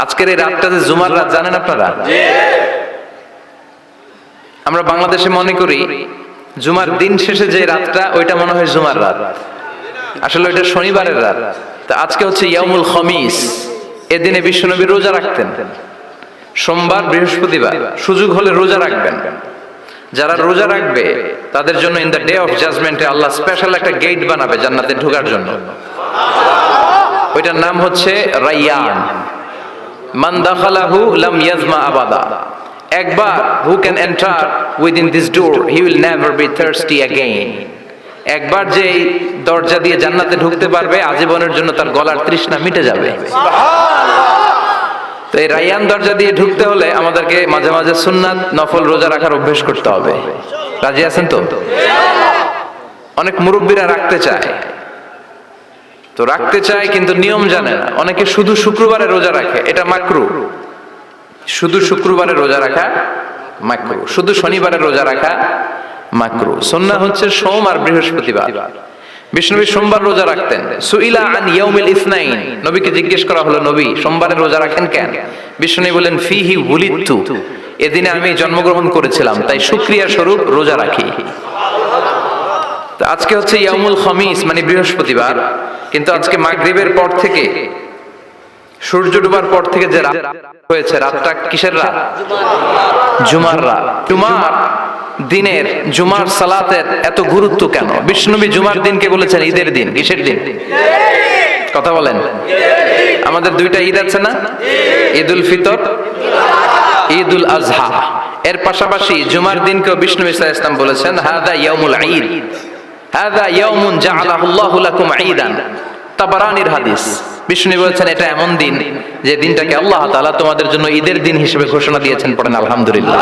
আজকের এই রাতটা যে জুমার রাত জানেন আপনারা? আমরা বাংলাদেশে মনে করি জুমার দিন শেষে যে রাতটা ওইটা মনে হয় জুমার রাত, আসলে ওইটা শনিবারের রাত। তা আজকে হচ্ছে ইয়াউমুল খমিস। এদিনে বিশ্বনবী রোজা রাখতেন, সোমবার বৃহস্পতিবার সুযোগ হলে রোজা রাখবেন। যারা রোজা রাখবে তাদের জন্য ইন দ্য ডে অফ জাজমেন্টে আল্লাহ স্পেশাল একটা গেট বানাবে জান্নাতে ঢোকার জন্য। ওইটার নাম হচ্ছে রাইয়ান। মান দাখালাহু লাম ইয়াজমা আবাদা। একবার who can enter within this door he will never be thirsty again. একবার যে দরজা দিয়ে জান্নাতে ঢুকতে পারবে আজীবনের জন্য তার গলার তৃষ্ণা মিটে যাবে। তো এই রাইয়ান দরজা দিয়ে ঢুকতে হলে আমাদেরকে মাঝে মাঝে সুন্নাত নফল রোজা রাখার অভ্যেস করতে হবে। রাজি আছেন তো? অনেক মুরব্বীরা রাখতে চায়, তো রাখতে চায় কিন্তু নিয়ম জানে না। অনেকে শুধু শুক্রবারে রোজা রাখে, এটা মাকরু। শুধু শুক্রবারে রোজা রাখা মাকরু, শুধু শনিবারে রোজা রাখা মাকরু। সুন্নাহ হচ্ছে সোম আর বৃহস্পতিবার। বিষ্ণুনবী সোমবার রোজা রাখতেন। সুইলা আন ইয়াউমিল ইসনাইন, নবীকে জিজ্ঞেস করা হলো, নবী সোমবারে রোজা রাখেন কেন? বিষ্ণুনবী বলেন, ফিহি উলিদতু, এদিনে আমি জন্মগ্রহণ করেছিলাম, তাই শুকরিয়া স্বরূপ রোজা রাখি। তো আজকে হচ্ছে ইয়াউমুল খমিস মানে বৃহস্পতিবার, কিন্তু আজকে মাগরিবের পর থেকে সূর্য ডুবার পর থেকে যে রাত হয়েছে, রাতটা কিসের রাত? জুমার রাত। জুমার দিনের জুমার সালাতের এত গুরুত্ব কেন? বিষ্ণুনবী জুমার দিনকে বলেছেন ঈদের দিন। কিসের দিন? কথা বলেন। আমাদের দুইটা ঈদ আছে না? ঈদুল ফিতর, ঈদুল আজহা। এর পাশাপাশি জুমার দিনকে বিষ্ণু ইসা ইসলাম বলেছেন হাদা ইয়াউমুল ঈদ, হাদা ইয়াউমুন জাআলাহুল্লাহু লাকুম ঈদান। তাবারানির হাদিস। বিষ্ণু বলেছেন এটা এমন দিন যে দিনটাকে আল্লাহ তাআলা তোমাদের জন্য ঈদের দিন হিসেবে ঘোষণা দিয়েছেন। পড়েন আলহামদুলিল্লাহ।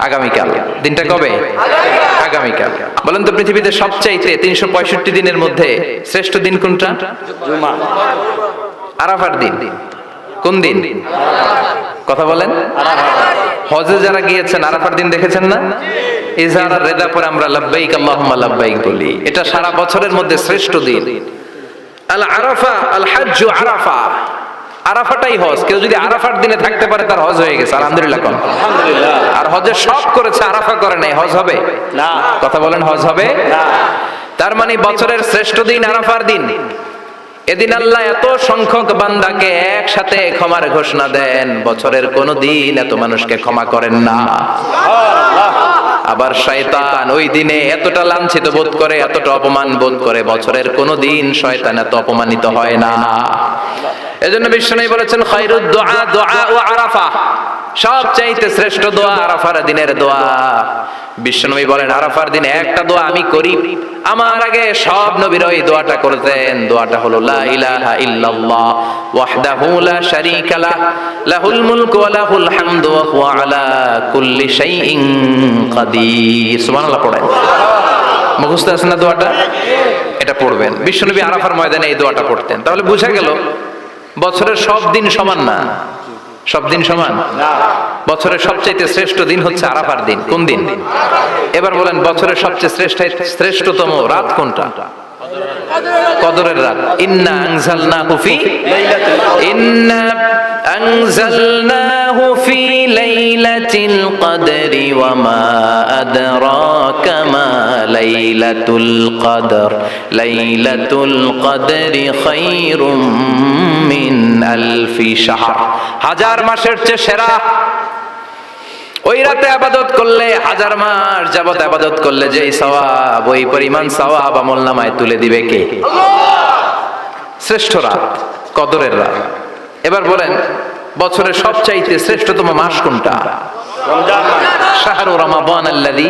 আগামীকাল। দিনটা কবে? আগামীকাল। বলেন তো পৃথিবীতে সবচাইতে 365 দিনের মধ্যে শ্রেষ্ঠ দিন কোনটা? জুমা। আরাফার দিন। কোন দিন? কথা বলেন। হজে যারা গিয়েছেন আরাফার দিন দেখেছেন না? ইজহার রেদা পরে আমরা লাব্বাইক আল্লাহুম্মা লাব্বাইক বলি। এটা সারা বছরের মধ্যে শ্রেষ্ঠ দিন। আল আরাফা আল হাজ্জু আরাফা। আরাফাটাই হজ। কেউ যদি আরাফার দিনে থাকতে পারে তার হজ হয়ে গেছে। আলহামদুলিল্লাহ কোন? আলহামদুলিল্লাহ। আর হজে সব করেছে, আরাফা করে নাই, হজ হবে না। কথা বলেন, হজ হবে না। তার মানে বছরের শ্রেষ্ঠ দিন আরাফার দিন। এদিন আল্লাহ এত সংখ্যক বান্দাকে একসাথে ক্ষমার ঘোষণা দেন, বছরের কোন দিন এত মানুষকে ক্ষমা করেন না। আবার শয়তান ওই দিনে এতটা লাঞ্ছিত বোধ করে, এতটা অপমান বোধ করে, বছরের কোন দিন শয়তান এত অপমানিত হয় না। এজন্য বিশ্বনবী বলেছেন খায়রুদ দুআ দুআউ আরাফা, সবচাইতে শ্রেষ্ঠ দোয়া আরাফার দিনের দোয়া। বিশ্বনবী বলেন আরাফার দিনে একটা দোয়া আমি করি, আমার আগে সব নবীরা এই দোয়াটা করতেন। দোয়াটা হলো লা ইলাহা ইল্লাল্লাহ ওয়াহদাহু লা শারীকা লাহ লাহুল মুলকু ওয়া লাহুল হামদু ওয়া হুয়া আলা কুল্লি শাইইন কাদির। সুবহানাল্লাহ পড়েন। মুখস্থ আছে না দোয়াটা? এটা পড়বেন। বিশ্বনবী আরাফার ময়দানে এই দোয়াটা পড়তেন। তাহলে বোঝা গেল বছরের সব দিন সমান না। সব দিন সমান না। বছরের সবচেয়ে শ্রেষ্ঠ দিন হচ্ছে আরাফার দিন। কোন দিন? এবার বলেন বছরের সবচেয়ে শ্রেষ্ঠতম রাত কোনটা? কদরের রাত। ইন্না আনজালনাহু ফি লাইলাতিল কদরি ওয়া মা আদরাকা মা লাইলাতুল কদর লাইলাতুল কদরি খায়রুম মিন আলফি শাহর। হাজার মাসের চেয়ে সেরা। ওই রাতে ইবাদত করলে হাজার মাস যাবত ইবাদত করলে যেই সওয়াব, ওই পরিমাণ সওয়াব আমলনামায় তুলে দিবে কে? আল্লাহ। শ্রেষ্ঠ রাত কদরের রাত। এবার বলেন বছরের সবচাইতে শ্রেষ্ঠতম মাস কোনটা? রমজান মাস। শাহরু রমাদান আল্লাযী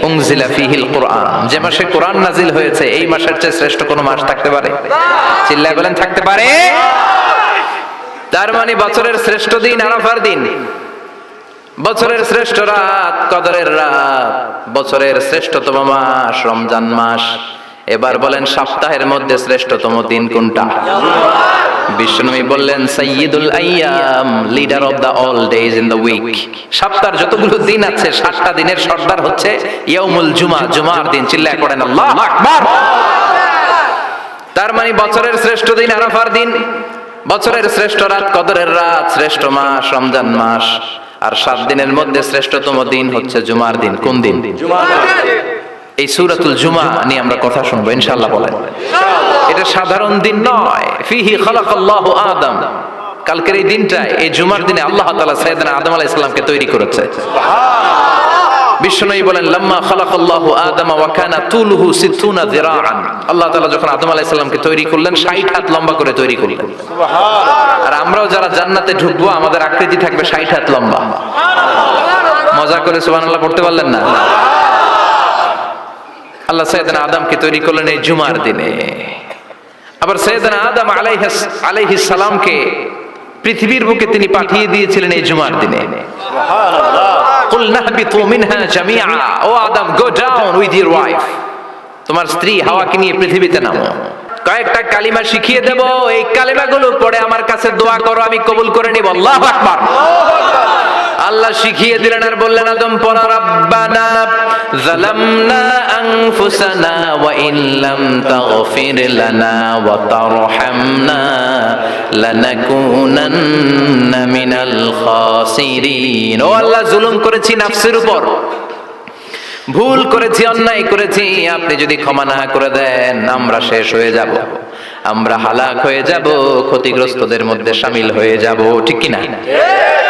উনজিলা ফীহিল কুরআন। যে মাসে কোরআন নাজিল হয়েছে এই মাসের চেয়ে শ্রেষ্ঠ কোন মাস থাকতে পারে? চিল্লায় বলেন থাকতে পারে? তার মানে বছরের শ্রেষ্ঠ দিন আরাফার দিন, বছরের শ্রেষ্ঠ রাত কদরের রাত, বছরের শ্রেষ্ঠতম মাস রমজান মাস। এবার বলেন সপ্তাহের মধ্যে শ্রেষ্ঠতম দিন কোনটা? বিষ্ণুনবী বললেন সাইয়্যিদুল আইয়াম, leader of the all days in the week. সপ্তাহের যতগুলো দিন আছে 7টা দিনের সর্দার হচ্ছে ইয়াউমুল জুমা, জুমার দিন। চিল্লায় পড়েন আল্লাহু আকবার। তার মানে বছরের শ্রেষ্ঠ দিন আরাফার দিন, বছরের শ্রেষ্ঠ রাত কদরের রাত, শ্রেষ্ঠ মাস রমজান মাস, আর 7 দিনের মধ্যে শ্রেষ্ঠতম দিন হচ্ছে জুমার দিন। কোন দিন? এই সূরাতুল জুমা নিয়ে আমরা কথা শুনবো ইনশাআল্লাহ। বলেন এটা সাধারণ দিন নয়। ফিহি খালাকাল্লাহু আদম, কালকের এই দিনটায়, এই জুমার দিনে আল্লাহ তাআলা সাইয়েদনা আদম আলাইহিস সালামকে তৈরি করেছে। বিশ্বনবী বলেন লাম্মা খালাকাল্লাহু আদম ওয়া কানা তুলুহু 60 যিরাআন, আল্লাহ তাআলা যখন আদম আলাইহিস সালামকে তৈরি করলেন 60 হাত লম্বা করে তৈরি করলেন। সুবহানাল্লাহ। আর আমরাও যারা জান্নাতে ঢুকবো আমাদের আকৃতি থাকবে 60 হাত লম্বা। মজা করে সুবহানাল্লাহ পড়তে পারলেন না? আল্লাহ সাইয়েদনা আদমকে তৈরি করলেন এই জুমার দিনে। আবার সাইয়েদনা আদম আলাইহিস সালামকে পৃথিবীর বুকে তিনি পাঠিয়ে দিয়েছিলেন এই জুমার দিনে। সুবহানাল্লাহ। কুল নাহবিতু মিনহা জামিআ, ও Adam go down with your wife, তোমার স্ত্রী হাওয়াকে নিয়ে পৃথিবীতে নামো। কয়েকটা কালিমা শিখিয়ে দেব, এই কালিমাগুলো পড়ে আমার কাছে দোয়া করো, আমি কবুল করে নিব। আল্লাহু আকবার। আল্লাহ শিখিয়ে দিলেন আর বললেন আদম পড়া, রাব্বানা যালামনা আনফুসানা ওয়া ইন লাম তাগফির লানা ওয়া তারহামনা লানাকুনান্না মিনাল খাসিরিন। ও আল্লাহ, জুলুম করেছি নাফসের উপর, ভুল করেছি, অন্যায় করেছি, আপনি যদি ক্ষমা না করে দেন আমরা শেষ হয়ে যাব, আমরা হালাক হয়ে যাব, ক্ষতিগ্রস্তদের মধ্যে শামিল হয়ে যাব। ঠিক কি না?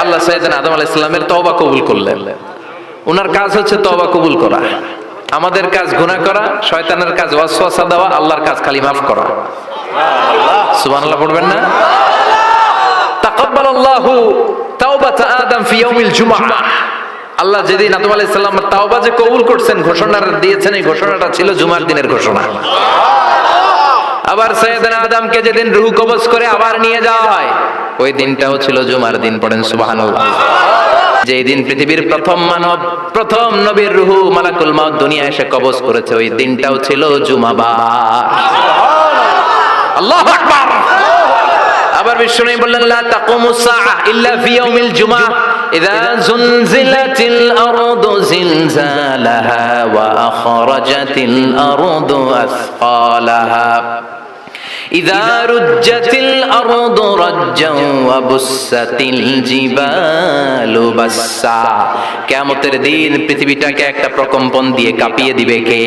আল্লাহ সাইয়েদনা আদম আলাইহিস সালামের তওবা কবুল করলেন। ওনার কাজ হচ্ছে তওবা কবুল করা, আমাদের কাজ গুনাহ করা, শয়তানের কাজ ওয়াসওয়াসা দেওয়া, আল্লাহর কাজ খালি মাফ করা। সুবহানাল্লাহ পড়বেন না? তাকাব্বালাল্লাহু তাওবাতা আদম ফি ইয়াউমিল জুমআহ। আল্লাহ যেদিন আদম আলাইহিস সালামের তাওবা যে কবুল করছেন, ঘোষণা দিয়েছেন, এই ঘোষণাটা ছিল জুমার দিনের ঘোষণা। আবার সাইয়েদনা আদমকে যেদিন রূহ কবজ করে আবার নিয়ে যাওয়া হয়, ওই দিনটাও ছিল জুমার দিন। পড়েন সুবহানাল্লাহ। যেই দিন পৃথিবীর প্রথম মানব, প্রথম নবীর রূহ মালাকুল মাউত দুনিয়ায় এসে কবজ করেছে, ওই দিনটাও ছিল জুমাবার। আল্লাহু আকবার। আবার বিশ্বনবী বললেন লা তাকুমুস সাআহ ইল্লা ফি ইয়াউমিল জুমআহ ইযা যুনজিলাতিল আরদু জিলজালাহা ওয়া আখরাজাতিল আরদু আসফালাহা ইযা রুজ্জাতিল আরদু রাজ্জান ওয়া বুসাতিল জিবালু বাসসা। কিয়ামতের দিন পৃথিবীটাকে একটা প্রকম্পন দিয়ে কাঁপিয়ে দিবে কে?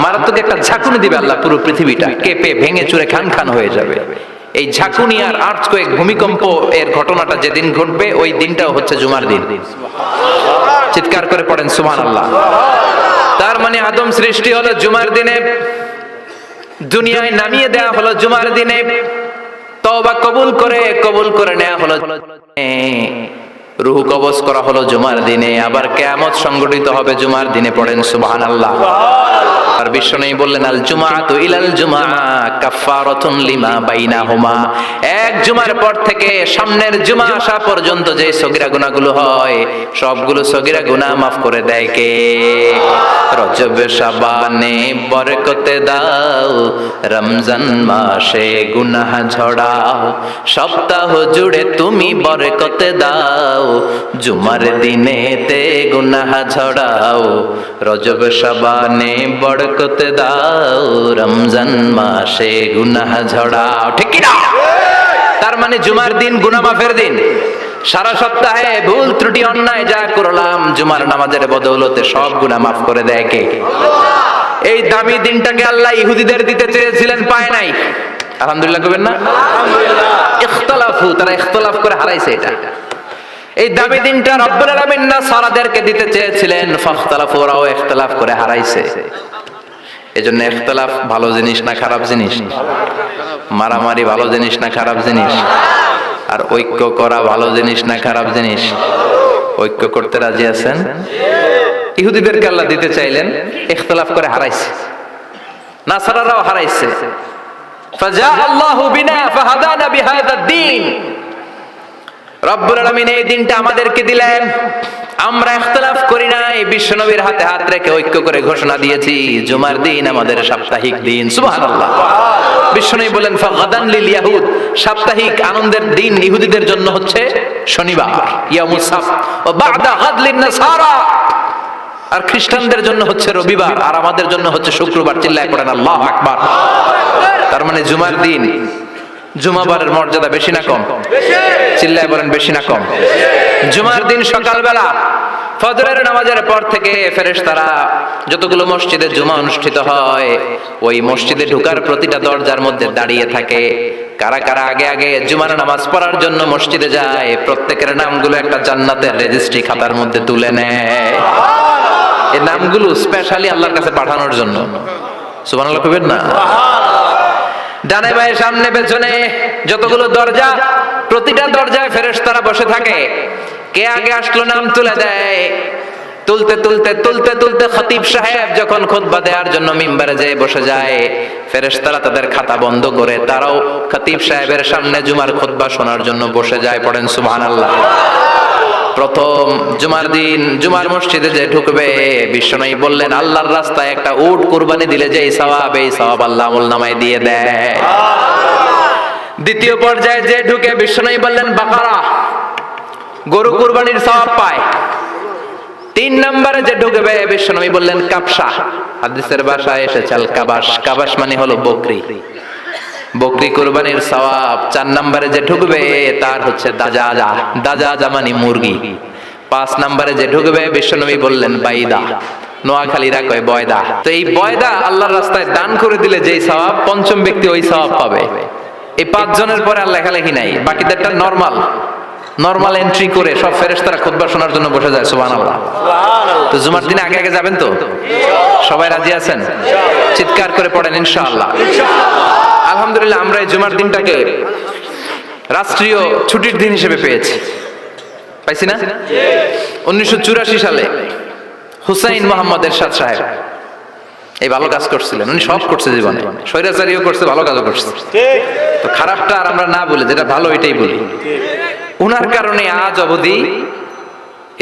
মারাত্মক একটা ঝাঁকুনি দিবে আল্লাহ, পুরো পৃথিবীটা কেঁপে ভেঙে চুরে খান খান হয়ে যাবে। এই ঝাঁকুনি আর আর্থকোয়েক, ভূমিকম্প এর ঘটনাটা যেদিন ঘটবে ওই দিনটাও হচ্ছে জুমার দিন। চিৎকার করে পড়েন সুবহানাল্লাহ। তার মানে আদম সৃষ্টি হলো জুমার দিনে, দুনিয়ায় নামিয়ে দেওয়া হলো জুমার দিনে, তওবা কবুল করে নেওয়া হলো, রূহ কবজ করা হলো জুমার দিনে, আবার কিয়ামত সংগঠিত হবে জুমার দিনে। পড়েন সুবহানাল্লাহ। আর বিশ্বনবী বললেন আল জুমআতু ইলাল জুমআ কাফফারাতুন লিমা বাইনাহুমা। এক জুমার পর থেকে সামনের জুমা আসা পর্যন্ত যে সগীরা গুনাহগুলো হয়, সবগুলো সগীরা গুনাহ maaf করে দেয় কে? রজব শাবানে বরকতে দাও, রমজান মাসে গুনাহ ঝড়াও, সপ্তাহ জুড়ে তুমি বরকতে দাও, জুমার দিনেতে গুনাহ ঝড়াও, রজব শাবানে বরকতে দাও, রমজান মাসে গুনাহ ঝড়াও। ঠিক কি না? তার মানে জুমার দিন গুনাহ মাফের দিন। সারা সপ্তাহে ভুল ত্রুটি অন্যায় যা করলাম, জুমার নামাজের বদৌলতে সব গুনাহ মাফ করে দেয় কে? এই দামি দিনটাকে আল্লাহ ইহুদিদের দিতে চেয়েছিলেন, পায় নাই। আলহামদুলিল্লাহ কইবেন না? আলহামদুলিল্লাহ। ইখতিলাফু, তারা ইখতিলাফ করে হারাইছে এটা। এই দামি দিনটা রব্বুল আলামিন নাসারাদেরকে দিতে চেয়েছিলেন, ফাখতালাফু, ওরাও ইখতিলাফ করে হারাইছে। এজন্য ইখতিলাফ ভালো জিনিস না খারাপ জিনিস? মারামারি ভালো জিনিস না খারাপ জিনিস? আর ঐক্য করা ভালো জিনিস না খারাপ জিনিস? ঐক্য করতে রাজি আছেন? ইহুদিদেরকে আল্লাহ দিতে চাইলেন, ইখতিলাফ করে হারাইছে, নাসারারাও হারাইছে। ফাজা আল্লাহু বিনা ফাহাদানা বিহাদা দ্বীন। রব্বুল আলামিন এই দিনটা আমাদেরকে দিলেন, আমরা ইখতিলাফ করি নাই, বিশ্বনবীর হাতে হাত রেখে ঐক্য করে ঘোষণা দিয়েছি জুমার দিন আমাদের সাপ্তাহিক দিন। সুবহানাল্লাহ। বিশ্বনবী বলেন ফাগাদান লিল ইয়াহুদ, সাপ্তাহিক আনন্দের দিন ইহুদিদের জন্য হচ্ছে শনিবার, ইয়াউমুস সাbt, ও বা'দা গাদ লিন নাসারা, আর খ্রিস্টানদের জন্য হচ্ছে রবিবার, আর আমাদের জন্য হচ্ছে শুক্রবার। চিল্লায় পড়েন আল্লাহু আকবার। তার মানে জুমার দিন জুমাবারের মর্যাদা বেশি না কম? চিল্লায় বলেন বেশি না কম? জুমার দিন সকালবেলা ফজরের নামাজের পর থেকে ফেরেশতারা যতগুলো মসজিদে জুমা অনুষ্ঠিত হয় ওই মসজিদে ঢোকার প্রতিটা দরজার মধ্যে দাঁড়িয়ে থাকে। কারা কারা আগে আগে জুমার নামাজ পড়ার জন্য মসজিদে যায় প্রত্যেকের নামগুলো একটা জান্নাতের রেজিস্ট্রি খাতার মধ্যে তুলে নেয়। এই নামগুলো স্পেশালি আল্লাহর কাছে পাঠানোর জন্য। সুবহানাল্লাহ কইবেন না? ডানে বায়ে সামনে পেছনে যতগুলো দরজা প্রতিটা দরজায় ফেরেশতারা বসে থাকে। কে আগে আসলো নাম তুলে দেয়। তুলতে তুলতে তুলতে তুলতে খতিব সাহেব যখন খুতবা দেওয়ার জন্য মিম্বারে যেয়ে বসে যায় ফেরেশতারা তাদের খাতা বন্ধ করে তারাও খতিব সাহেবের সামনে জুমার খুতবা শোনার জন্য বসে যায়। পড়েন সুবহানাল্লাহ। প্রথম জুমার দিন জুমার মসজিদে যে ঢুকবে বিশ্বনবী বললেন আল্লাহর রাস্তায় একটা উট কুরবানি দিলে যে এই সওয়াব আল্লাহ আমলনামায় দিয়ে দেয়। দ্বিতীয় পর্যায়ে যে ঢুকে বিশ্বনবী বললেন বাকারা গরু কুরবানির সওয়াব পায়। তিন নম্বরে যে ঢুকবে বিশ্বনবী বললেন কাবসা, হাদিসের ভাষায় এসেছে আল কাবাস, কাবাস মানে হলো বকরি, বকরি কুরবানির সওয়াব। চার নম্বরে যে ঢুকবে তার হচ্ছে দাজাজা, দাজাজা মানে মুরগি। পাঁচ নম্বরে যে ঢুকবে বিশ্বনবী বললেন বাইদা, নোয়াখালীরা কয় বয়দা। তো এই বয়দা আল্লাহর রাস্তায় দান করে দিলে যেই সওয়াব পঞ্চম ব্যক্তি ওই সওয়াব পাবে। এই পাঁচ জনের পরে আর লেখালেখি নাই, বাকিদেরটা নরমাল এন্ট্রি করে সব ফেরেশতারা খুতবা শোনার জন্য বসে যায়। সুবহানাল্লাহ। তো জুমার দিনে আগে আগে যাবেন তো? সবাই রাজি আছেন? চিৎকার করে পড়েন ইনশাআল্লাহ। আলহামদুলিল্লাহ আমরা এই জুমার দিনটাকে রাষ্ট্রীয় ছুটির দিন হিসেবে পেয়েছি, পাইছি না? 1984 সালে হুসাইন মোহাম্মদ এরশাদ সাহেব এই ভালো কাজ করছিলেন। উনি সব করছে জীবনে, স্বৈরাচারীও করছে, ভালো কাজও করছে। তো খারাপটা আর আমরা না বলে যেটা ভালো এটাই বলি। উনার কারণে আজ অবধি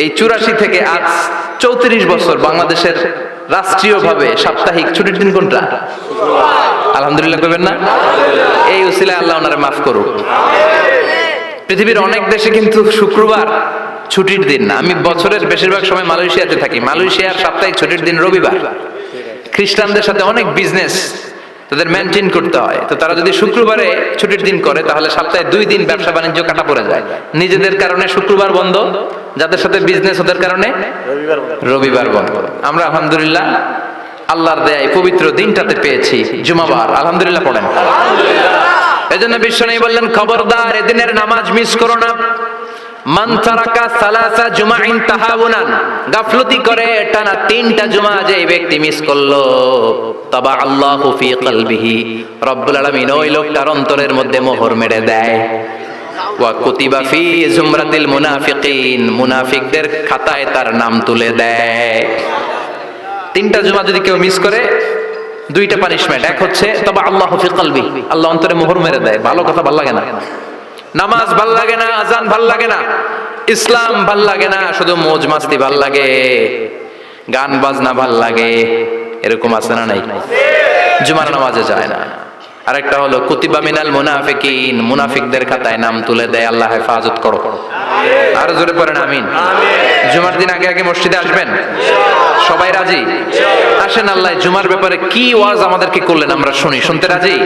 এই 84 থেকে আজ 34 বছর বাংলাদেশের রাষ্ট্রীয়ভাবে সাপ্তাহিক ছুটির দিন কোনটা? আলহামদুলিল্লাহ কইবেন না? এই উসিলায় আল্লাহ ওনারে মাফ করুক। পৃথিবীর অনেক দেশে কিন্তু শুক্রবার ছুটির দিন না। আমি বছরের বেশিরভাগ সময় মালয়েশিয়াতে থাকি। মালয়েশিয়ার সাপ্তাহিক ছুটির দিন রবিবার। খ্রিস্টানদের সাথে অনেক বিজনেস তাদের মেনটেন করতে হয়। তো তারা যদি শুক্রবারে ছুটির দিন করে তাহলে সপ্তাহে 2 দিন ব্যবসা বাণিজ্য কাটা পড়ে যায়। নিজেদের কারণে শুক্রবার বন্ধ, যাদের সাথে বিজনেস ওদের কারণে রবিবার বন্ধ। আমরা আলহামদুলিল্লাহ আল্লাহর দয়ায় পবিত্র দিনটাতে পেয়েছি জুমাবার। আলহামদুলিল্লাহ পড়েন। এজন্য বিশ্বনবী বললেন খবরদার এদিনের নামাজ মিস করো না। মান তারাকা সালাসা জুমাইন তাহাউনান, গাফলতি করে টানা 3টা জুমা যে ব্যক্তি মিস করলো তাবা আল্লাহু ফি কলবিহি, রব্বুল আলামিন ওই লোকটার অন্তরের মধ্যে মোহর মেরে দেয়। ওয়া কুতিবা ফি জুমরাতিল মুনাফিকিন, মুনাফিকদের খাতায় তার নাম তুলে দেয়। 3টা জুমা যদি কেউ মিস করে 2টা পানিশমেন্ট। এক হচ্ছে তাবা আল্লাহু ফি কলবি, আল্লাহ অন্তরে মোহর মেরে দেয়। ভালো কথা ভাল লাগে না, নামাজ ভাল লাগে না, আজান ভাল লাগে না, ইসলাম ভাল লাগে না, শুধু মौज মাস্তি ভাল লাগে, গান বাজনা ভাল লাগে, এরকম আছে না নাই? জুমার নামাজে যায় না। আরেকটা হলো কুতিবা মিনাল মুনাফিকিন, মুনাফিকদের খাতায় নাম তুলে দেয়। আল্লাহ হেফাজত করো। আর জোরে পড়েন আমিন। জুমার দিন আগে আগে মসজিদে আসবেন? সবাই রাজি? আসেন আল্লাহ জুমার ব্যাপারে কি ওয়াজ আমাদেরকে করলেন আমরা শুনি। শুনতে রাজি?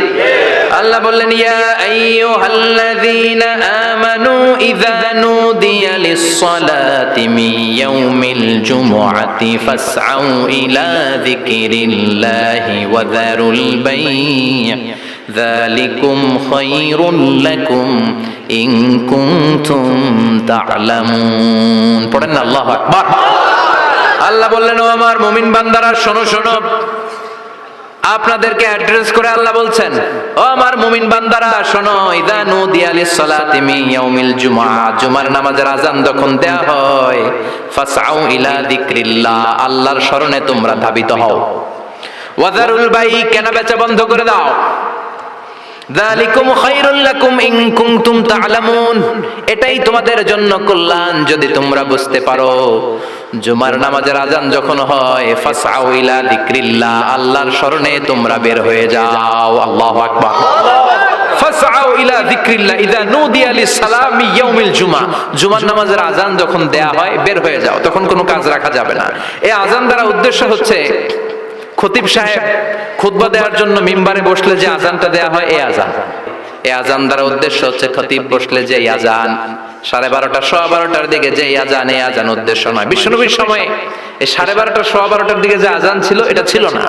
আল্লাহ বললেন ইয়া আইয়ুহাল্লাযীনা আমানু ইযা নুদিয়া লিস-সালাতি মিন ইয়াউমিল জুমুআতি ফাসআউ ইলা যিকরিল্লাহি ওয়া যারুল বাই' যালিকুম খায়রুল লাকুম ইন কুনতুম তা'লামুন। পড়েন না আল্লাহু আকবার। আল্লাহ বললেন ও আমার মুমিন বান্দারা শোনো শোনো। আপনাদেরকে অ্যাড্রেস করে আল্লাহ বলছেন ও আমার মুমিন বান্দারা শোনো, ইযা নুদিয়া লিস-সালাতি মিন ইয়াউমিল জুমআ, জুমার নামাজের আযান যখন দেয়া হয় ফাসআউ ইলা যিকরিল্লাহ, আল্লাহর স্মরণে তোমরা ধাবিত হও। ওয়া যারুল বাই', কেনা বেচা বন্ধ করে দাও। যালিকুম খায়রুল লাকুম ইন কুনতুম তা'লামুন, এটাই তোমাদের জন্য কল্যাণ যদি তোমরা বুঝতে পারো। জুমার নামাজের আযান যখন হয় ফাসআউ ইলা যিকরিল্লাহ, আল্লাহর স্মরণে তোমরা বের হয়ে যাও। আল্লাহু আকবার। ফাসআউ ইলা যিকরিল্লাহ ইযা নুদিয়া লিস-সালামি ইয়াউমিল জুমআ, জুমার নামাজের আযান যখন দেয়া হয় বের হয়ে যাও, তখন কোনো কাজ রাখা যাবে না। এই আযান দ্বারা উদ্দেশ্য হচ্ছে খতিব সাহেব খুতবা দেওয়ার জন্য মিম্বারে বসলে যে আযানটা দেয়া হয় এই আযান। এই আজান দ্বারা উদ্দেশ্য হচ্ছে খতিব বসলে যে আজান 12:30 12:15 দিকে যে আজান, এই আজান উদ্দেশ্য নয়। বিশ্বনবীর সময়ে এই 12:30 12:15 দিকে যে আজান ছিল এটা ছিল না।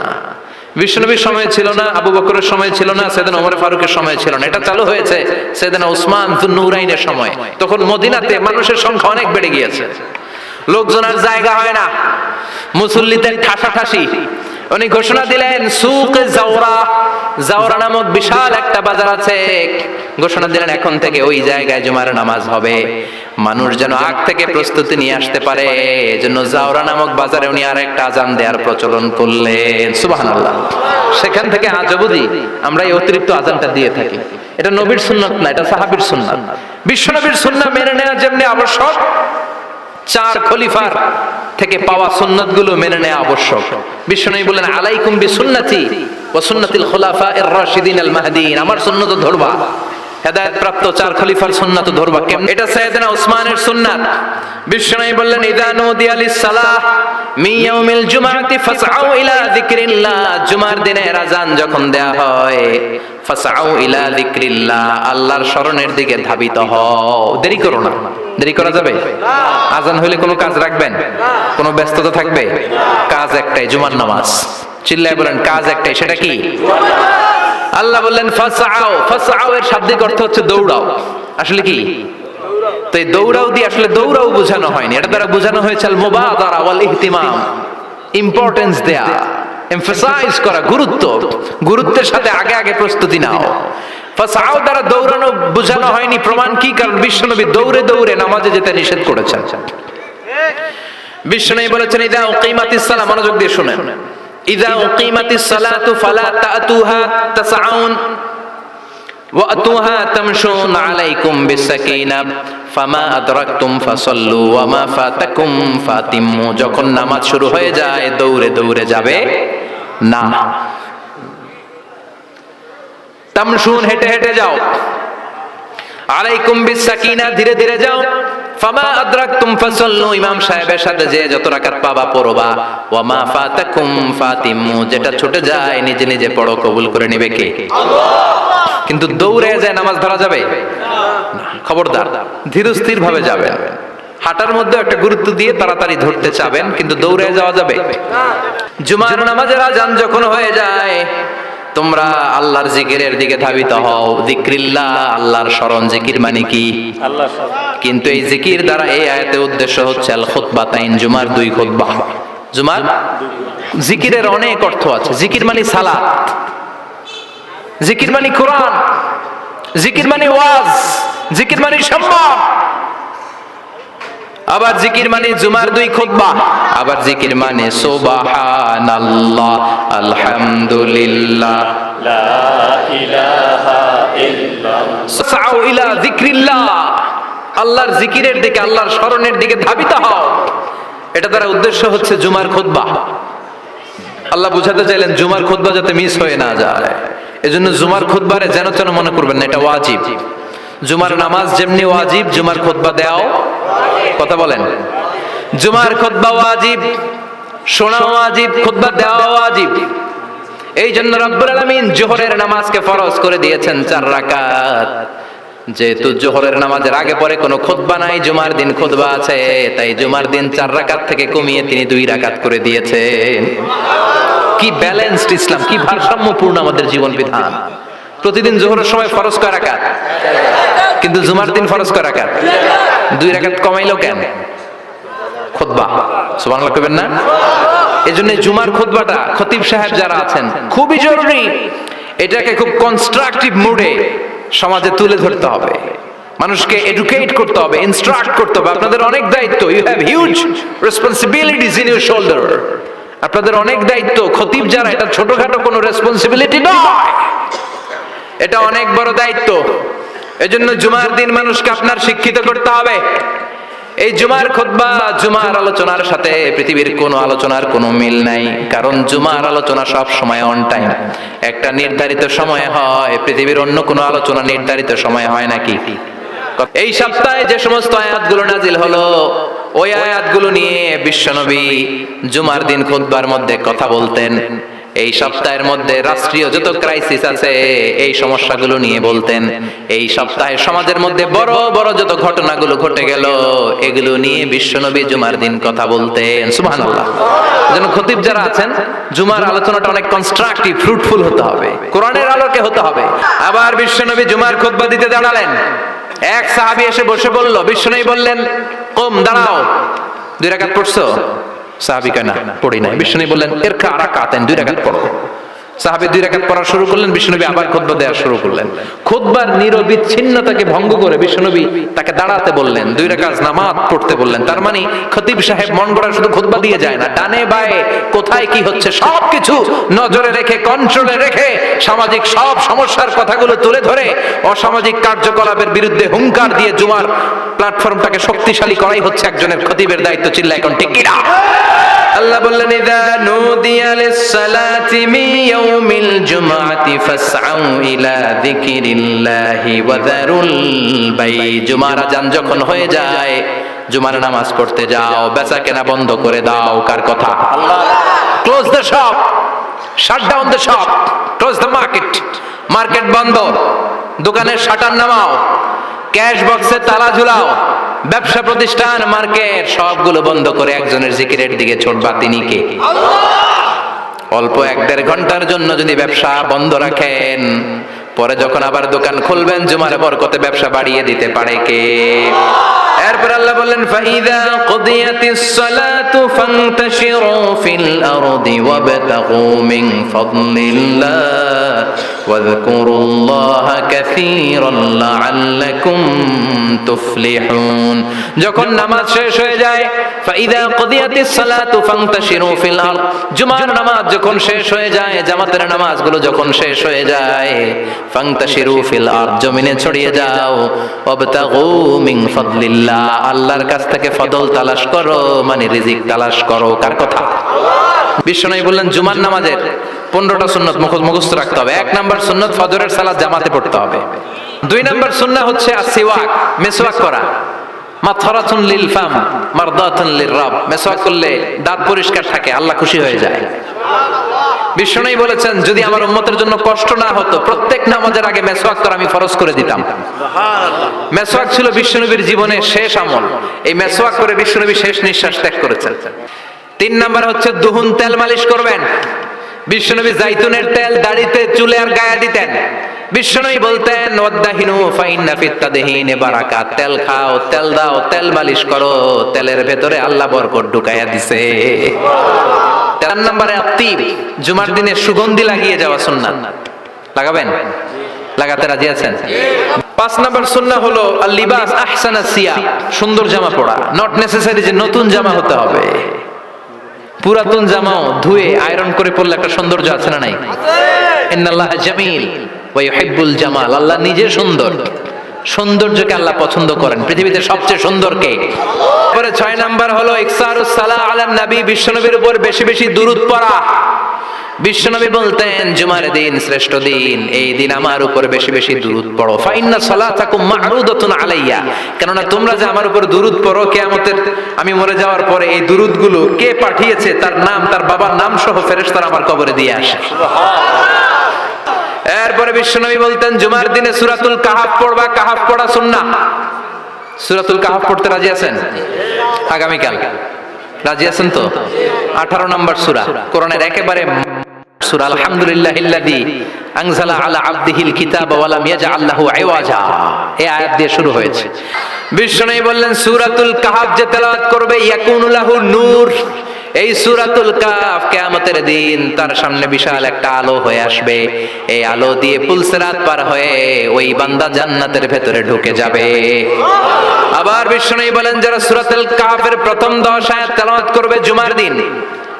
বিশ্বনবীর সময় ছিল না, আবু বকরের সময় ছিল না, সাইয়েদনা ওমর ফারুকের সময় ছিল না। এটা চালু হয়েছে সাইয়েদনা উসমান যুন্নুরাইনের সময়। তখন মদিনাতে মানুষের সংখ্যা অনেক বেড়ে গিয়েছে, লোকজন আর জায়গা হয় না, মুসল্লিদের ঠাসাঠাসি। উনি ঘোষণা দিলেন সুকে জাওরা, জাওরা নামক বিশাল একটা বাজার আছে, ঘোষণা দিলেন এখন থেকে ওই জায়গায় জুমার নামাজ হবে। মানুষ যেন আগ থেকে প্রস্তুতি নিয়ে আসতে পারে, এজন্য জাওরা নামক বাজারে উনি আর একটা আজান দেওয়ার প্রচলন করলেন। সুবহানাল্লাহ। সেখান থেকে আজ অবধি আমরা এই অতিরিক্ত আজানটা দিয়ে থাকি। এটা নবীর সুন্নাত না, এটা সাহাবীর সুন্নাত। বিশ্বনবীর সুন্নাত মেনে নেওয়া যেমনি আবশ্যক, 4 খলিফার থেকে পাওয়া সুন্নাতগুলো মেনে নেওয়া আবশ্যক। বিশ্বনবী বলেন আলাইকুম বিসুন্নতি ওয়া সুন্নাতিল খুলাফায়ে রাশিদিন আল মাহদিন, আমার সুন্নাত ধরবা। হেদায়েত প্রাপ্ত 4 খলিফার সুন্নাত ধরবা। কেমন? এটা সাইয়েদনা উসমানের সুন্নাত। বিশ্বনবী বললেন ইযা নুদিয়া লিস-সালাহ মিন ইয়াউমিল জুমআতি ফাসআউ ইলা যিকরিল্লাহ, জুমার দিনের আযান যখন দেয়া হয় ফাসআউ ইলা যিকরিল্লাহ, আল্লাহর স্মরণের দিকে ধাবিত হও। দেরি করো না। দেরি করা যাবে? আজান হইলে কোনো কাজ রাখবেন? কোনো ব্যস্ততা থাকবে? কাজ একটাই, জুমার নামাজ। চিল্লায় বলেন কাজ একটাই, সেটা কি? আল্লাহ বললেন ফাসআউ, ফাসআউ এর শাব্দিক অর্থ হচ্ছে দৌড়াও। আসলে কি? তো এই দৌড়াও দিয়ে আসলে দৌড়াও বোঝানো হয়নি, এটা দ্বারা বোঝানো হয়েছে আল মুবাদারা ওয়াল ইহতিমাম, ইম্পর্টেন্স দেয়া, এমফাসাইজ করা, গুরুত্ব, গুরুত্বের সাথে আগে আগে প্রস্তুতি নাও। ফাসআউ দ্বারা দৌড়ানো বোঝানো হয়নি। প্রমাণ কি? কারণ বিশ্বনবী দৌড়ে দৌড়ে নামাজে যেতে নিষেধ করেছেন। বিশ্বনবী বলেছেন ইযা উকিমাতিস সালাহ, মনোযোগ দিয়ে শুনেন, ইযা উকিমাতিস সালাতু ফালা তাতুহা তাসআউন ওয়া আতুহা তামশুন আলাইকুম বিসাকিনা ফামা আদরাকতুম ফাসাল্লু ওয়া মা ফাতাকুম ফাতিম্মু, যখন নামাজ শুরু হয়ে যায় দৌড়ে দৌড়ে যাবে না। তামশুন, হেঁটে হেঁটে যাও, আলাইকুম বিসাকিনা, ধীরে ধীরে যাও, ফামা আদরাকতুম ফাসাল্লু, ইমাম সাহেবের সাথে যে যত রাকাত পাবা পড়বা, ওয়া মা ফাতাকুম ফাতিম্মু, যেটা ছুটে যায় নিজে নিজে পড়ো, কবুল করে নেবে কে? আল্লাহ। কিন্তু দৌড়ে যায় নামাজ ধরা যাবে না। খবরদার, ধীরস্থির ভাবে যাবেন। হাঁটার মধ্যে একটা গুরুত্ব দিয়ে তাড়াতাড়ি ধরতে চাবেন, কিন্তু দৌড়ে যাওয়া যাবে না। জুমার নামাজের আজান যখন হয়ে যায় তোমরা আল্লাহর জিকিরের দিকে ধাবিত হও। যিকরিল্লাহ, আল্লাহর স্মরণ। জিকির মানে কি? আল্লাহর স্মরণ। কিন্তু এই জিকির দ্বারা এই আয়াতের উদ্দেশ্য হচ্ছে আল খুতবাতাইন, জুমার 2 খুতবা। জুমার জিকিরের অনেক অর্থ আছে। জিকির মানে সালাত, জিকির মানে কোরআন, জিকির মানে ওয়াজ, জিকির মানে সম্মান, আবার জিকির মানে জুমার 2 খুতবা, আবার জিকির মানে সুবহানাল্লাহ, আলহামদুলিল্লাহ, লা ইলাহা ইল্লাল্লাহ। সাউ ইলা যিকরিল্লাহ, আল্লাহর জিকিরের দিকে, আল্লাহর স্মরণের দিকে ধাবিত হও। এটা দ্বারা উদ্দেশ্য হচ্ছে জুমার খুতবা। আল্লাহ বুঝাতে চাইলেন জুমার খুতবা যাতে মিস হয়ে না যায়, এজন্য জুমার খুতবারে যেন তেন মনে করবেন না, এটা ওয়াজিব। জুমার নামাজ যেমনি ওয়াজিব, জুমার খুতবা দেওয়াও, কথা বলেন, জুমার খুতবা ওয়াজিব, শোনা ওয়াজিব, খুতবা দেওয়া ওয়াজিব। এই জন্য রব্বুল আলামিন জোহরের নামাজকে ফরজ করে দিয়েছেন 4 রাকাত। যেহেতু জোহরের নামাজের আগে পরে কোনো খুতবা নাই, জুমার দিন খুতবা আছে, তাই জুমার দিন 4 রাকাত থেকে কমিয়ে তিনি 2 রাকাত করে দিয়েছেন। কি ব্যালেন্সড ইসলাম, কি ভারসাম্যপূর্ণ আমাদের জীবন বিধান। প্রতিদিন জোহরের সময় ফরজ কয় রাকাত, কিন্তু জুমার দিন ফরজ কয় রাকাত? 2 রাকাত কমাইলো কেন? খুতবা। সুবহানাল্লাহ কইবেন না? এজন্য জুমার খুতবাটা খতিব সাহেব যারা আছেন খুবই জরুরি। এটাকে খুব কনস্ট্রাকটিভ মুডে সমাজে তুলে ধরতে হবে, মানুষকে এডুকেট করতে হবে, ইনস্ট্রাক্ট করতে হবে। আপনাদের অনেক দায়িত্ব, you have huge responsibilities in your shoulder. আপনাদের অনেক দায়িত্ব। খতিব যারা, এটা ছোটখাটো কোনো রেসপন্সিবিলিটি নয়, এটা অনেক বড় দায়িত্ব। এজন্য জুমার দিন মানুষকে আপনার শিক্ষিত করতে হবে। এই জুমার খুতবা, জুমার আলোচনার সাথে পৃথিবীর কোন আলোচনার কোনো মিল নাই, কারণ জুমার আলোচনা সব সময় অন টাইম, একটা নির্ধারিত সময় হয়। পৃথিবীর অন্য কোনো আলোচনা নির্ধারিত সময় হয় নাকি? এই সপ্তাহে যে সমস্ত আয়াতগুলো নাজিল হলো, ওই আয়াতগুলো নিয়ে বিশ্বনবী জুমার দিন খুতবার মধ্যে কথা বলতেন। এই সপ্তাহের মধ্যে রাষ্ট্রীয় যত ক্রাইসিস আছে এই সমস্যাগুলো নিয়ে বলতেন। এই সপ্তাহে সমাজের মধ্যে বড় বড় যত ঘটনাগুলো ঘটে গেল এগুলো নিয়ে বিশ্বনবী জুমার দিন কথা বলতেন। সুবহানাল্লাহ। যেন খতিব যারা আছেন জুমার আলোচনাটা অনেক কনস্ট্রাকটিভ, ফ্রুটফুল হতে হবে, কোরআনের আলোকে হতে হবে। আবার বিশ্বনবী জুমার খুতবা দিতে দাঁড়ালেন। এক সাহাবী এসে বসে বলল, বিশ্বনবী বললেন, কম, দাঁড়াও, 2 রাকাত পড়ছো? সাহাবী কয় না, পড়ি নাই। বিশ্বনবী বললেন, ইরকা রাকাতান, 2 রাকাত পড়ো। সাহাবী 2 রাকাত পড়া শুরু করলেন। বিশ্বনবী আবার খুতবা দেওয়া শুরু করলেন। খুতবার নিরবিচ্ছিন্নতাকে ভঙ্গ করে বিশ্বনবী তাকে দাঁড়াতে বললেন, 2 রাকাত নামাজ পড়তে বললেন। তার মানে খতিব সাহেব মন গড়া শুধু খুতবা দিয়ে যায় না, ডানে বায়ে কোথায় কি হচ্ছে সবকিছু নজরে রেখে, কন্ট্রোলে রেখে, সামাজিক সব সমস্যার কথাগুলো তুলে ধরে অসামাজিক কার্যকলাপের বিরুদ্ধে হুঙ্কার দিয়ে জুমার প্ল্যাটফর্মটাকে শক্তিশালী করাই হচ্ছে একজনের খতিবের দায়িত্ব। চিল্লা এখন ঠিক কিনা? আল্লাহ বললেন, ইযা নুদিয়া লিস-সালাতি মিন ইয়াউমিল জুমআতি ফাসআউ ইলা যিকিরিল্লাহি ওয়া যারুল বাই। জুমার আযান যখন হয়ে যায়, জুমার নামাজ পড়তে যাও, বেচা কেনা বন্ধ করে দাও। কার কথা? Allah. Close the shop, shut down the shop, close the market. Market বন্ধ, দোকানের শাটার নামাও, ক্যাশ বক্সে তালা ঝুলাও, ব্যবসা প্রতিষ্ঠান, মার্কেট সবগুলো বন্ধ করে একজনের জিকিরের দিকে ছুটবা। তিনি কে? অল্প 1-1.5 ঘন্টার জন্য যদি ব্যবসা বন্ধ রাখেন, পরে যখন আবার দোকান খুলবেন জুমার বরকতে ব্যবসা বাড়িয়ে দিতে পারে কে? এরপর আল্লাহ বললেন, ফাইযা কুদিয়াতিস সালাতু ফান্তাশিরু ফিল আরদি ওয়াবতাগু মিন ফাদলিল্লাহ ওয়াযকুরুল্লাহা কাসীরান লাআল্লাকুম তুফলিহুন। যখন নামাজ শেষ হয়ে যায়, ফাইযা কুদিয়াতিস সালাতু ফান্তাশিরু ফিল আরদ, জুমার নামাজ যখন শেষ হয়ে যায়, জামাতের নামাজগুলো যখন শেষ হয়ে যায়, ফান্তাশিরু ফিল আরদ, জমিনে ছড়িয়ে যাও, ওয়াবতাগু মিন ফাদলিল্লাহ, আল্লাহর কাছ থেকে ফদল তালাশ করো, মানে রিজিক তালাশ করো। কার কথা? বিশ্বনবী বললেন, জুমার নামাজের 15টা সুন্নাত মুখস্থ রাখতে হবে। 1 নাম্বার সুন্নাত ফজরের সালাত জামাতে পড়তে হবে। 2 নাম্বার সুন্নাহ হচ্ছে আসওয়াক, মেসওয়াক করা। মাতহারাতুন লিল ফাম মারদাতুন লির-রাব, মেসওয়াক করলে দাঁত পরিষ্কার থাকে, আল্লাহ খুশি হয়ে যায়। বিশ্বনবী বলেছেন, যদি আমার উম্মতের জন্য কষ্ট না হতো প্রত্যেক নামাজের আগে মেসওয়াক করা আমি ফরজ করে দিতাম। সুবহানাল্লাহ। মেসওয়াক ছিল বিশ্বনবীর জীবনের শেষ আমল। এই মেসওয়াক করে বিশ্বনবী শেষ নিঃশ্বাস ত্যাগ করেছেন। 3 নাম্বার হচ্ছে দুহুন, তেল মালিশ করবেন। বিশ্বনবী জাইতুনের তেল দাড়িতে, চুলে আর গায়ে দিতেন। বিশ্বনবী বলতেন, ওয়াদাহিনু ফাইন্না ফিত তাদহিনি বারাকাত, তেল খাও, তেল দাও, তেল মালিশ করো, তেলের ভেতরে আল্লাহ বরকত ঢুকাইয়া দিছে। 4 নম্বরে আত্তিব, জুমার দিনে সুগন্ধি লাগিয়ে যাওয়া সুন্নাত। লাগাবেন? লাগাতে রাজি আছেন? 5 নম্বর সুন্নাহ হলো আল লিবাস আহসানা সিয়াব, সুন্দর জামা পরা। নট নেসেসারি যে নতুন জামা হতে হবে, পুরাতন জামাও ধুয়ে আয়রন করে পরলে একটা সৌন্দর্য আছে না নাই? ইন্নাল্লাহা জামিল ওয়া ইউহিব্বুল জামাল, আল্লাহ নিজে সুন্দর, সৌন্দর্যকে আল্লাহ পছন্দ করেন। পৃথিবীতে সবচেয়ে সুন্দর কে? পরে 6 নাম্বার হলো ইকসারুস সালাহ আলান নবী, বিশ্বনবীর উপর বেশি বেশি দুরূদ পড়া। বিশ্বনবী বলতেন, জুমার দিন শ্রেষ্ঠ দিন, এই দিন আমার উপর বেশি বেশি দুরূদ পড়ো। ফাইন্না সালাতাকুম মা'রুদাতুন আলাইয়া, কেননা তোমরা যে আমার উপর দুরূদ পড়ো, কিয়ামতের আমি মরে যাওয়ার পরে এই দুরূদগুলো কে পাঠিয়েছে তার নাম, তার বাবার নাম সহ ফেরেশতারা আমার কবরে দিয়ে আসে। এরপরে বিশ্বনবী বলতেন, জুমার দিনে সূরাতুল কাহাফ পড়বা। কাহাফ পড়া সুন্নাহ। সূরাতুল কাহাফ পড়তে রাজি আছেন? আগামীকাল রাজি আছেন তো? 18 নম্বর সূরা, কোরআনের একেবারে সূরা। আলহামদুলিল্লাহিল্লাযী আনজালা আলা আবদিহিল কিতাবা ওয়া লাম ইয়াজআল লাহু ইওয়াজা, এই আয়াত দিয়ে শুরু হয়েছে। বিশ্বনবী বললেন, সূরাতুল কাহাফ যে তেলাওয়াত করবে ইয়াকুনু লাহু নূর, এই সূরাতুল কাহাফ কিয়ামতের দিন তার সামনে বিশাল একটা আলো হয়ে আসবে। এই আলো দিয়ে পুলসিরাত পার হয়ে ওই বান্দা জান্নাতের ভেতরে ঢুকে যাবে। আবার বিশ্বনবী বলেন, যারা সূরাতুল কাহাফের প্রথম 10 আয়াত তেলাওয়াত করবে জুমার দিন,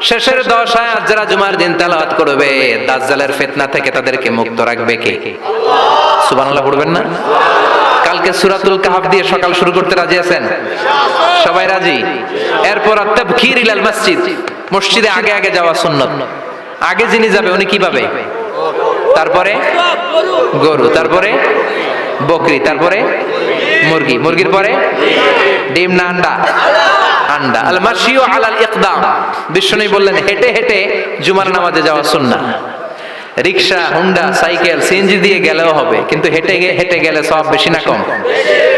শেষের 10 আয়াত যারা জুমার দিন তেলাওয়াত করবে, দাজ্জালের ফিতনা থেকে তাদেরকে মুক্ত রাখবে কে? আল্লাহ। সুবহানাল্লাহ পড়বেন না? কালকে সূরাতুল কাহাফ দিয়ে সকাল শুরু করতে রাজি আছেন? সবাই রাজি? এরপর আত-তাবকির ইলাল মসজিদ, মসজিদে আগে আগে যাওয়া সুন্নাত। আগে যিনি যাবে উনি কি পাবে? তারপরে গরু, তারপরে বকরি, তারপরে মুরগি, মুরগির পরে ডিম না আন্ডা? ঠান্ডা। আল মাশিউ আলাল ইকদাম, বিশ্বনবী বললেন হেঁটে হেঁটে জুমার নামাজে যাওয়া সুন্নাহ। রিকশা, হুন্ডা, সাইকেল, সিএনজি দিয়ে গেলেও হবে, কিন্তু হেঁটে হেঁটে গেলে সওয়াব বেশি না কম?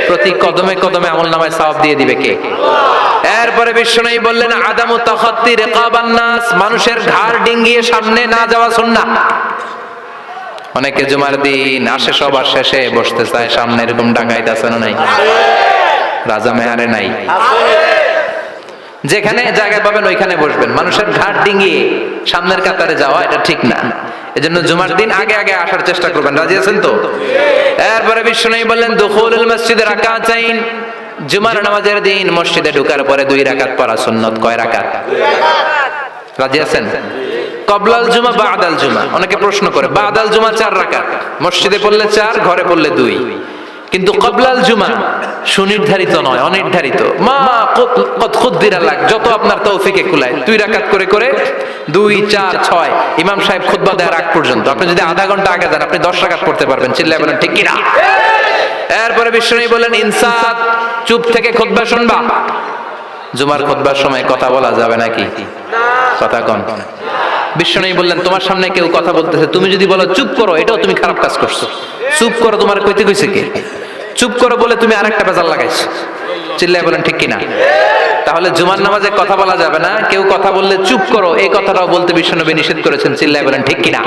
প্রতি কদমে কদমে আমলনামায় সওয়াব দিয়ে দিবে কে? এরপরে বিশ্বনবী বললেন আদামু তাখাত্তি রিকাবান নাস, মানুষের ঘাড় ডিঙ্গিয়ে সামনে না যাওয়া সুন্নাহ। অনেকে জুমার দিন আসে সবার শেষে বসতে চায় সামনে, এরকম ডাকাইত আছে না নাই? রাজা মেহারে নাই? যেখানে জায়গা পাবেন ওইখানে বসবেন। মানুষের ঘাট ডিঙ্গিয়ে সামনের কাতারে যাওয়া এটা ঠিক না। এজন্য জুমার দিন আগে আগে আসার চেষ্টা করবেন। রাজি আছেন তো? এরপরে বিশ্বনবী বললেন দুখুলুল মসজিদে রাকাতাইন, জুমার নামাজের দিন মসজিদে ঢোকার পরে 2 রাকাত পড়া সুন্নাত। কয় রাকাত? 2 রাকাত। রাজি আছেন? কবলাল জুমা বাদাল জুমা, অনেকে প্রশ্ন করে বাদাল জুমা 4 রাকাত, মসজিদে পড়লে 4, ঘরে পড়লে 2, কিন্তু কবলাল জুমা সুনির্ধারিত নয়, অনির্ধারিত। মা কত খুদ্দিরা লাগ, যত আপনার তৌফিকে কুলায় 2 রাকাত করে করে 2, 4, 6 ইমাম সাহেব খুতবা দেওয়ার আগ পর্যন্ত। আপনি যদি আধা ঘন্টা আগে যান আপনি 10 রাকাত পড়তে পারবেন। চিল্লায় বলেন ঠিক কিনা? এরপরে বিশ্বনবী বলেন ইনসাত, চুপ থেকে খুতবা শুনবা। জুমার খুতবার সময় কথা বলা যাবে নাকি? কথা কোন? বিশ্বনবী বললেন তোমার সামনে কেউ কথা বলতেছে, তুমি যদি বলো চুপ করো, এটাও তুমি খারাপ কাজ করছো। চুপ করো তোমার কইতে কইছে কে? চুপ করো বলে তুমি আরেকটা বেজাল লাগাইছো। চিল্লায় বলেন ঠিক কিনা? তাহলে জুমার নামাজে কথা বলা যাবে না, কেউ কথা বললে চুপ করো এই কথাটাও বলতে বিশ্বনবী নিষেধ করেছেন। চিল্লায় বলেন ঠিক কিনা?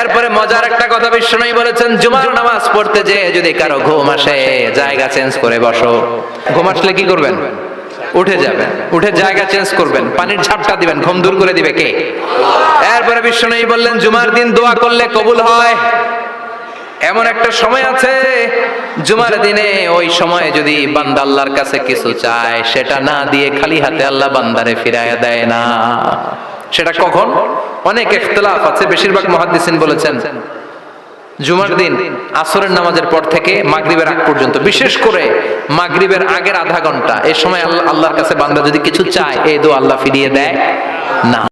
এরপরে মজার একটা কথা বিশ্বনবী বলেছেন, জুমার নামাজ পড়তে যে যদি কারো ঘুম আসে জায়গা চেঞ্জ করে বসো। ঘুম আসলে কি করবেন? উঠে যাবেন, উঠে জায়গা চেঞ্জ করবেন, পানির ঝাপটা দিবেন, ঘুম দূর করে দিবে কে? এরপরে বিশ্বনবী বললেন জুমার দিন দোয়া করলে কবুল হয়। এমন একটা সময় আছে জুমার দিনে, ওই সময়ে যদি বান্দা আল্লাহর কাছে কিছু চায় সেটা না দিয়ে খালি হাতে আল্লাহ বান্দারে ফিরাইয়া দেয় না। সেটা কখন? অনেক ইখতিলাফ আছে, বেশিরভাগ মুহাদ্দিসিন বলেছেন জুমার দিন আসরের নামাজের পর থেকে মাগরিবের আগ পর্যন্ত, বিশেষ করে মাগরিবের আগের আধা ঘন্টা, এই সময় আল্লাহর কাছে বান্দা যদি কিছু চায় এই দোয়া আল্লাহ ফিরিয়ে দেয় না।